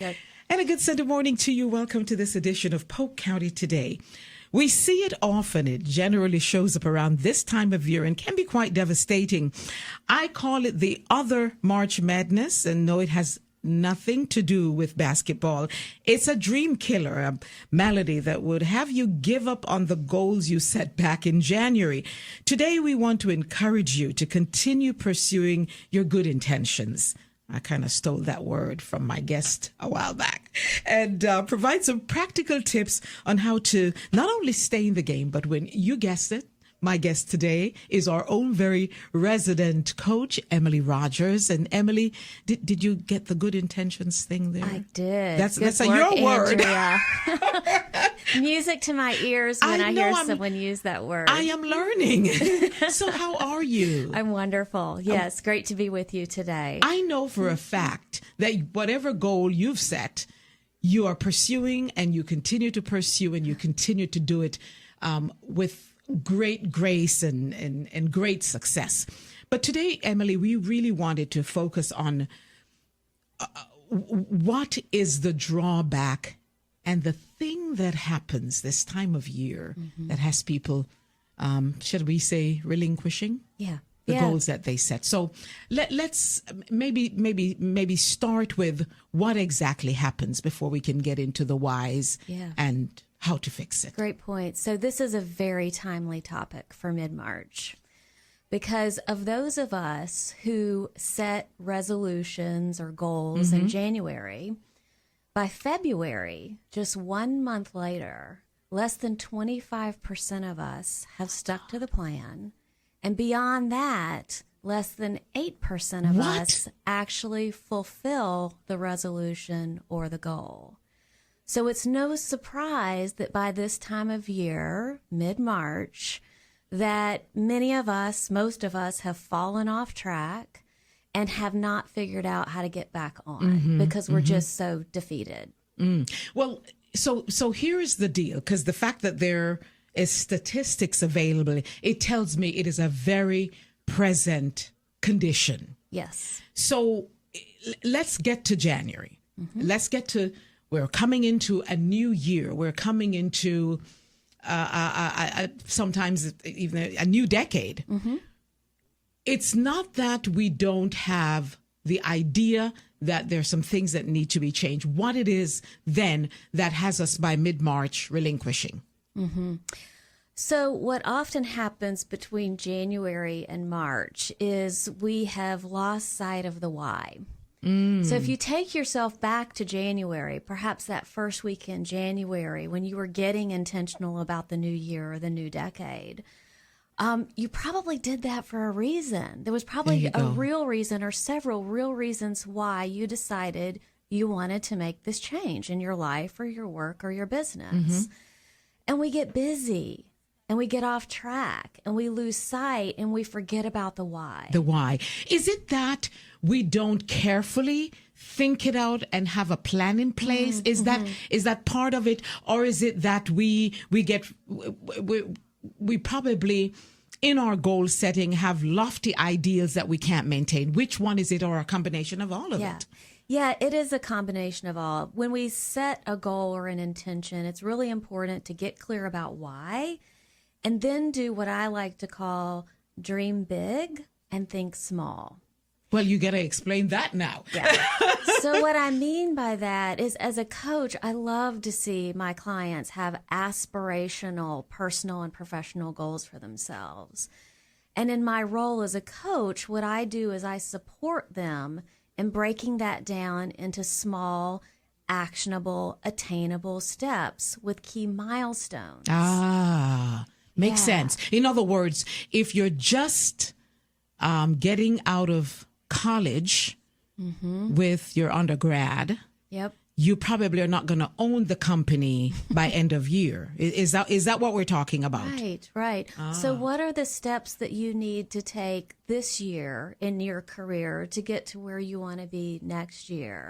Good. And a good Sunday morning to you. Welcome to this edition of Polk County Today. We see it often. It generally shows up around this time of year and can be quite devastating. I call it the other March Madness, and no, it has nothing to do with basketball. It's a dream killer, a malady that would have you give up on the goals you set back in January. Today, we want to encourage you to continue pursuing your good intentions. I kind of stole that word from my guest a while back, and provide some practical tips on how to not only stay in the game, but when you guessed it, my guest today is our own very resident coach, Emily Rogers. And Emily, did you get the good intentions thing there? I did. That's Good work, your word. Andrea. Music to my ears when I hear someone use that word. I am learning. So how are you? I'm wonderful. Yes, great to be with you today. I know for a fact that whatever goal you've set, you are pursuing, and you continue to pursue, and you continue to do it with great grace and great success. But today, Emily, we really wanted to focus on what is the drawback and the thing that happens this time of year that has people, should we say, relinquishing? The goals that they set. So let's maybe start with what exactly happens before we can get into the whys and how to fix it. Great point. So this is a very timely topic for mid-March, because of those of us who set resolutions or goals in January, by February, just 1 month later, less than 25% of us have stuck to the plan. And beyond that, less than 8% of us actually fulfill the resolution or the goal. So it's no surprise that by this time of year, mid-March, that many of us, most of us, have fallen off track and have not figured out how to get back on because we're just so defeated. Well, so here is the deal, because the fact that there is statistics available, it tells me it is a very present condition. Yes. So let's get to January. Let's get to, we're coming into a new year. We're coming into sometimes even a new decade. It's not that we don't have the idea that there's some things that need to be changed. What it is then that has us by mid-March relinquishing. So what often happens between January and March is we have lost sight of the why. So if you take yourself back to January, perhaps that first week in January when you were getting intentional about the new year or the new decade, you probably did that for a reason. There was probably a real reason or several real reasons why you decided you wanted to make this change in your life or your work or your business. And we get busy. And we get off track and we lose sight and we forget about the why. The why. Is it that we don't carefully think it out and have a plan in place? Is that part of it? Or is it that we probably in our goal setting have lofty ideals that we can't maintain? Which one is it, or a combination of all of it? Yeah, it is a combination of all. When we set a goal or an intention, it's really important to get clear about why, and then do what I like to call dream big and think small. Well, you got to explain that now. So what I mean by that is, as a coach, I love to see my clients have aspirational personal and professional goals for themselves. And in my role as a coach, what I do is I support them in breaking that down into small, actionable, attainable steps with key milestones. Makes sense. In other words, if you're just getting out of college with your undergrad, you probably are not going to own the company by end of year. Is that what we're talking about? Right. So what are the steps that you need to take this year in your career to get to where you want to be next year?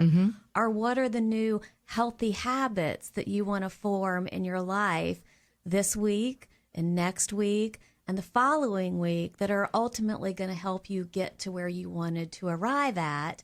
Or what are the new healthy habits that you want to form in your life this week and next week and the following week that are ultimately going to help you get to where you wanted to arrive at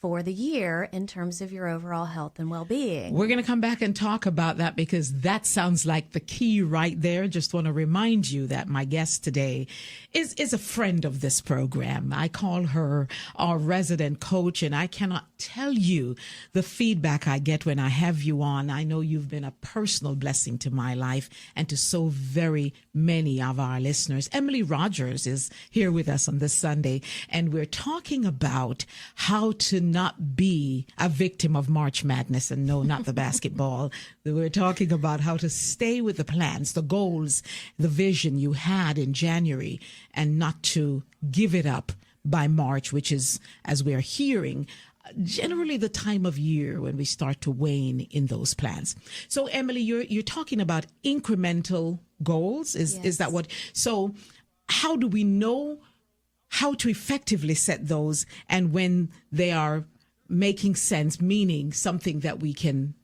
for the year in terms of your overall health and well-being. We're going to come back and talk about that because that sounds like the key right there. Just want to remind you that my guest today is a friend of this program. I call her our resident coach, and I cannot tell you the feedback I get when I have you on. I know you've been a personal blessing to my life and to so very many of our listeners. Emily Rogers is here with us on this Sunday, and we're talking about how to not be a victim of March Madness. And no, not the basketball. We're talking about how to stay with the plans, the goals, the vision you had in January, and not to give it up by March, which is, as we're hearing, generally the time of year when we start to wane in those plans. So, Emily, you're talking about incremental goals. Is that what? So, how do we know how to effectively set those, and when they are making sense, meaning something that we can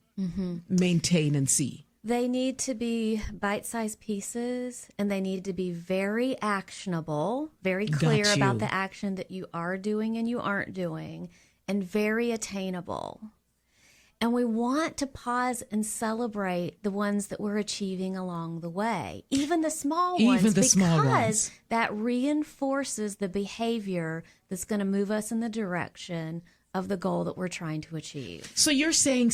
maintain and see? They need to be bite-sized pieces, and they need to be very actionable, very clear about the action that you are doing and you aren't doing, and very attainable. And we want to pause and celebrate the ones that we're achieving along the way, even the small ones, because that reinforces the behavior that's going to move us in the direction of the goal that we're trying to achieve. So you're saying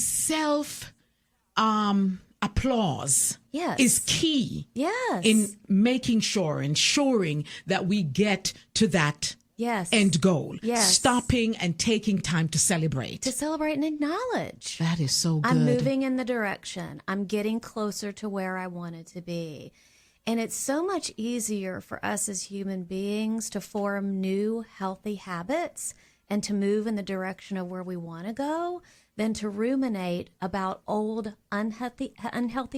applause is key in making sure, ensuring that we get to that end goal. Stopping and taking time to celebrate. To celebrate and acknowledge. That is so good. I'm moving in the direction. I'm getting closer to where I wanted to be. And it's so much easier for us as human beings to form new healthy habits and to move in the direction of where we want to go than to ruminate about old unhealthy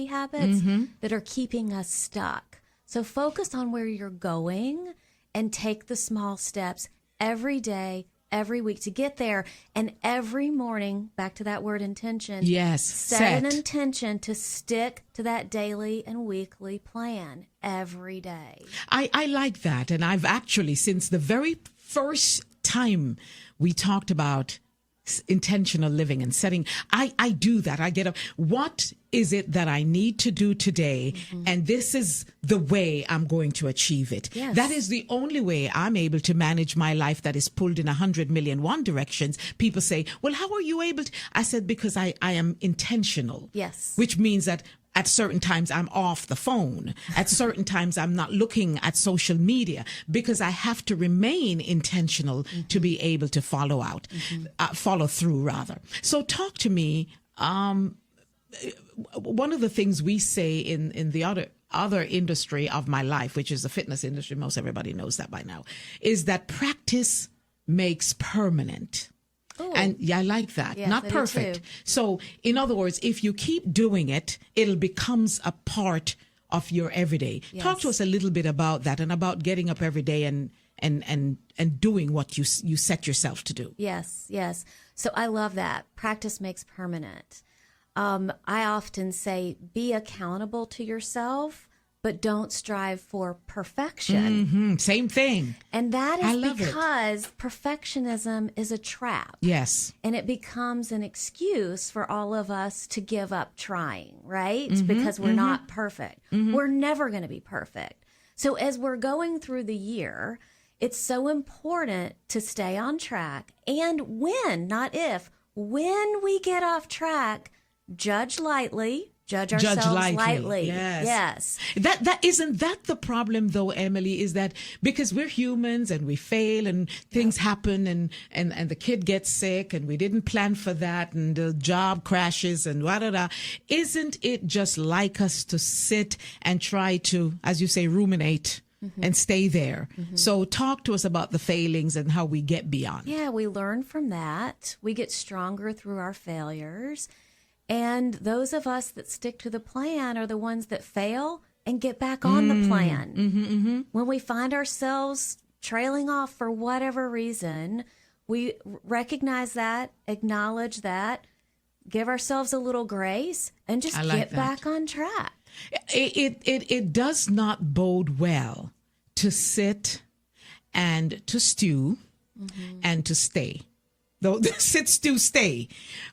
habits that are keeping us stuck. So focus on where you're going and take the small steps every day, every week to get there. And every morning, back to that word intention. Set an intention to stick to that daily and weekly plan every day. I like that. And I've actually, since the very first time we talked about intentional living and setting, I do that. I get up. What is it that I need to do today? And this is the way I'm going to achieve it. That is the only way I'm able to manage my life that is pulled in 100,000,001 directions. People say, well, how are you able to? I said, because I am intentional. Which means that at certain times, I'm off the phone. At certain times, I'm not looking at social media because I have to remain intentional to be able to follow through rather. So talk to me. One of the things we say in the other industry of my life, which is the fitness industry, most everybody knows that by now, is that practice makes permanent. Ooh. And I like that. Not perfect. So in other words, if you keep doing it, it becomes a part of your everyday. Talk to us a little bit about that and about getting up every day and doing what you set yourself to do. Yes. So I love that. Practice makes permanent. I often say be accountable to yourself, but don't strive for perfection. Same thing. And that is because perfectionism is a trap. And it becomes an excuse for all of us to give up trying, right? Because we're not perfect. We're never going to be perfect. So as we're going through the year, it's so important to stay on track. And when, not if, when we get off track, judge ourselves lightly. Yes. That isn't that the problem though, Emily, is that because we're humans and we fail and things happen and the kid gets sick and we didn't plan for that and the job crashes and isn't it just like us to sit and try to, as you say, ruminate and stay there? So talk to us about the failings and how we get beyond. Yeah, we learn from that. We get stronger through our failures. And those of us that stick to the plan are the ones that fail and get back on the plan. When we find ourselves trailing off for whatever reason, we recognize that, acknowledge that, give ourselves a little grace, and just get back on track. It does not bode well to sit and to stew and to stay. though the sit, stew, stay,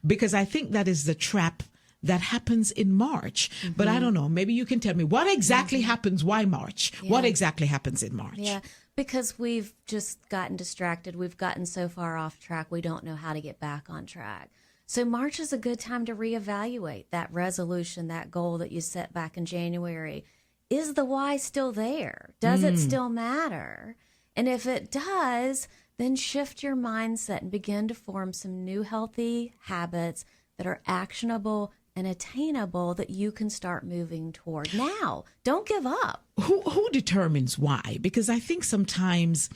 because I think that is the trap that happens in March. But I don't know. Maybe you can tell me what exactly happens. Why March? Yeah. What exactly happens in March? Yeah, because we've just gotten distracted. We've gotten so far off track, we don't know how to get back on track. So March is a good time to reevaluate that resolution, that goal that you set back in January. Is the why still there? Does it still matter? And if it does, then shift your mindset and begin to form some new healthy habits that are actionable and attainable that you can start moving toward now. Don't give up. Who determines why? Because I think sometimes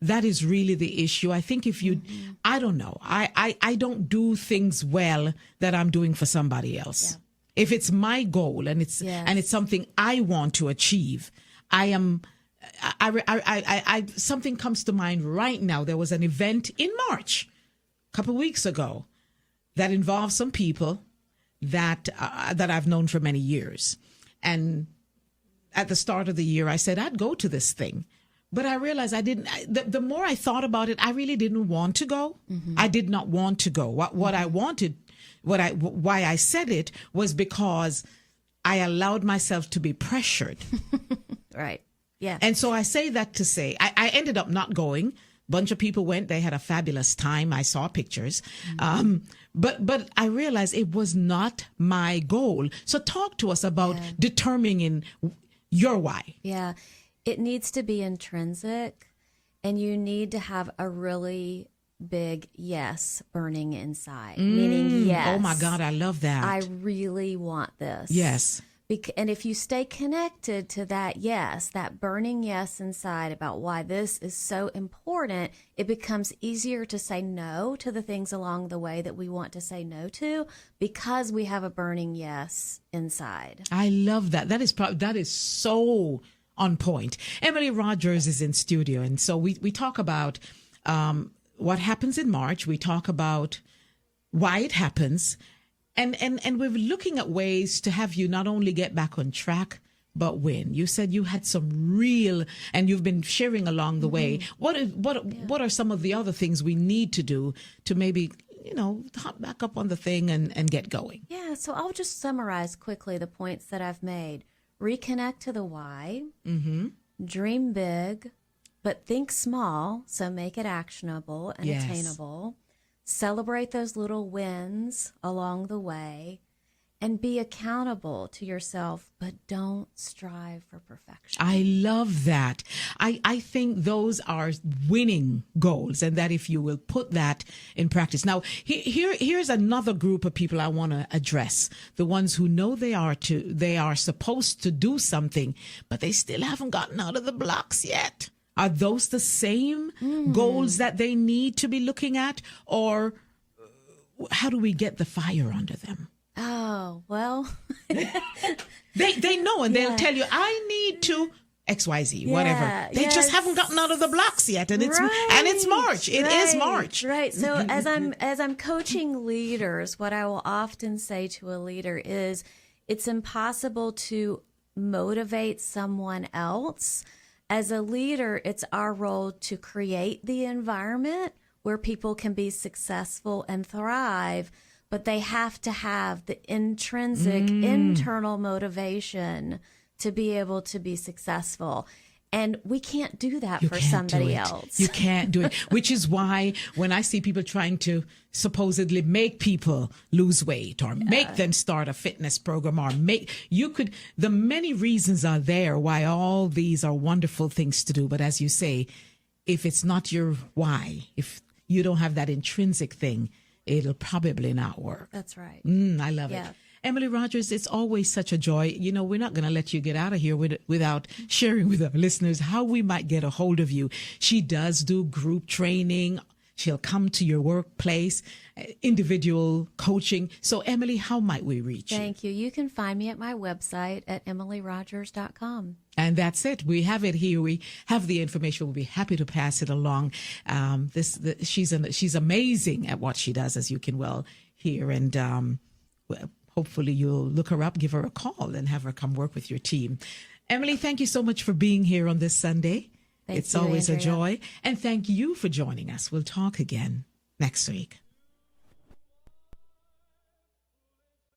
that is really the issue. I think if you, I don't know, I don't do things well that I'm doing for somebody else. Yeah. If it's my goal and it's something I want to achieve, something comes to mind right now. There was an event in March, a couple of weeks ago, that involved some people that I've known for many years. And at the start of the year, I said I'd go to this thing. But I realized I didn't. The more I thought about it, I really didn't want to go. I did not want to go. What I wanted, why I said it was because I allowed myself to be pressured. Right. Yeah. And so I say that to say I ended up not going. Bunch of people went. They had a fabulous time. I saw pictures. But I realized it was not my goal. So talk to us about determining your why. Yeah. It needs to be intrinsic, and you need to have a really big yes burning inside, meaning yes. Oh my God, I love that. I really want this. Yes. And if you stay connected to that yes, that burning yes inside about why this is so important, it becomes easier to say no to the things along the way that we want to say no to because we have a burning yes inside. I love that. That is so on point. Emily Rogers is in studio, and so we talk about what happens in March. We talk about why it happens. And we're looking at ways to have you not only get back on track, but win. You said you had some real, and you've been sharing along the way. What are some of the other things we need to do to maybe, hop back up on the thing and get going? Yeah, so I'll just summarize quickly the points that I've made. Reconnect to the why. Dream big, but think small, so make it actionable and attainable. Celebrate those little wins along the way, and be accountable to yourself, but don't strive for perfection. I love that. I think those are winning goals, and that if you will put that in practice. Now, here's another group of people I want to address. The ones who know they are supposed to do something, but they still haven't gotten out of the blocks yet. Are those the same goals that they need to be looking at, or how do we get the fire under them? Oh, well. they know, and they'll tell you, I need to XYZ, whatever. They just haven't gotten out of the blocks yet, and it's March. It is March. Right. So as I'm coaching leaders, what I will often say to a leader is it's impossible to motivate someone else. As a leader, it's our role to create the environment where people can be successful and thrive, but they have to have the intrinsic internal motivation to be able to be successful. And we can't do that for somebody else. You can't do it, which is why when I see people trying to supposedly make people lose weight or make them start a fitness program or the many reasons are there why all these are wonderful things to do. But as you say, if it's not your why, if you don't have that intrinsic thing, it'll probably not work. That's right. I love it. Emily Rogers, it's always such a joy. We're not going to let you get out of here without sharing with our listeners how we might get a hold of you. She does do group training. She'll come to your workplace, individual coaching. So, Emily, how might we reach you? Thank you. You can find me at my website at emilyrogers.com. And that's it. We have it here. We have the information. We'll be happy to pass it along. She's amazing at what she does, as you can well hear. And hopefully you'll look her up, give her a call, and have her come work with your team. Emily, thank you so much for being here on this Sunday. It's always Andrea. a joy. And thank you for joining us. We'll talk again. next week.